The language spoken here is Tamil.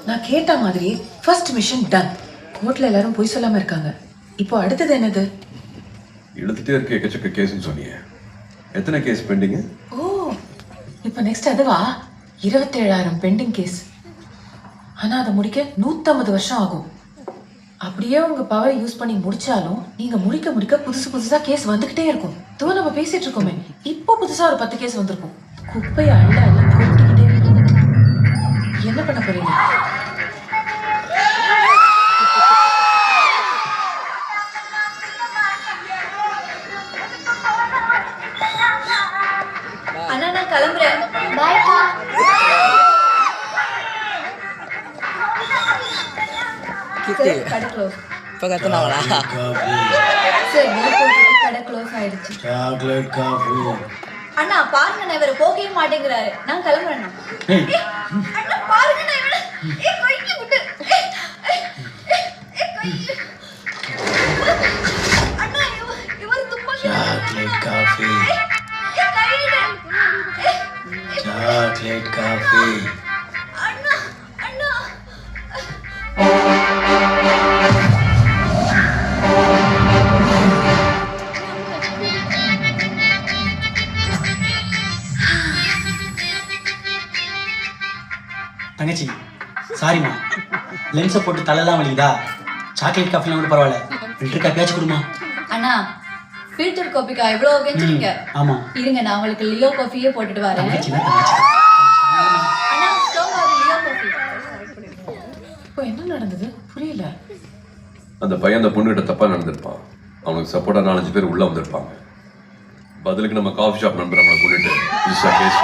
நான் கேட்ட மாதிரி ஃபர்ஸ்ட் மிஷன் டன். கோர்ட்ல எல்லாரும் போய் சொல்லாம இருக்காங்க. இப்போ அடுத்தது என்னது? இழுத்துட்டே இருக்க எக்கச்சக்க கேஸ்ன்னு சொன்னீங்க. எத்தனை கேஸ் பெண்டிங்? ஓ, இப்போ நெக்ஸ்ட் அதுவா? 27,000 பெண்டிங் கேஸ். ஆனா அதை முடிக்க 150 வருஷம் ஆகும். அப்படியே உங்க பவர் யூஸ் பண்ணி முடிச்சாலும் நீங்க முடிக்க முடிக்க புதுசு புதுசா கேஸ் வந்துகிட்டே இருக்கும். தோ நம்ம பேசிட்டு இருக்கோமே, இப்போ புதுசா ஒரு 10 கேஸ் வந்திருக்கும். குப்பையை அள்ள அள்ள கொட்டிக்கிட்டே இருக்கும். என்ன பண்ண போறீங்க? அண்ணா நான் கிளம்புறேன். பாய்க்கா. கடை க்ளோஸ். இப்போ கத்துனாங்களா? சார் கடை க்ளோஸ் ஆயிடுச்சு. Chocolate coffee. அண்ணா பாருங்க நான் இவரை போகவே மாட்டேங்கிறாரு. நான் கிளம்புறேன். அண்ணா பாருங்க நான் இவரை கைக்கு விட்டு. அண்ணா இவர் துப்பா. Chocolate coffee. கையில. Chocolate coffee. அண்ணா அண்ணா தங்கச்சி சாரிம்மா, லென்ஸை போட்டு தலையெல்லாம் வலிக்குதா? சாக்லேட் காஃபிலாம் கூட பரவாயில்ல, ஃபில்டர் காஃபியாச்சும் கொடுமா. அண்ணா ஃபில்டர் காஃபிக்கா இவ்வளோ கெஞ்சிருங்க? ஆமாம் இருங்க நான் உங்களுக்கு லியோ காஃபியே போட்டுட்டு வரேன். தங்கச்சி தான் தங்கச்சி. அண்ணா ஸ்டோவ் லியோ காஃபி. இப்போ என்ன நடந்தது புரியல. அந்த பையன் அந்த பொண்ணுகிட்ட தப்பா நடந்திருப்பான். அவனுக்கு சப்போர்ட்டா 4-5 பேர் உள்ள வந்திருப்பாங்க. பதிலுக்கு நம்ம காஃபி ஷாப் நம்பர் நம்மளை கொண்டுட்டு புதுசா கேஸ்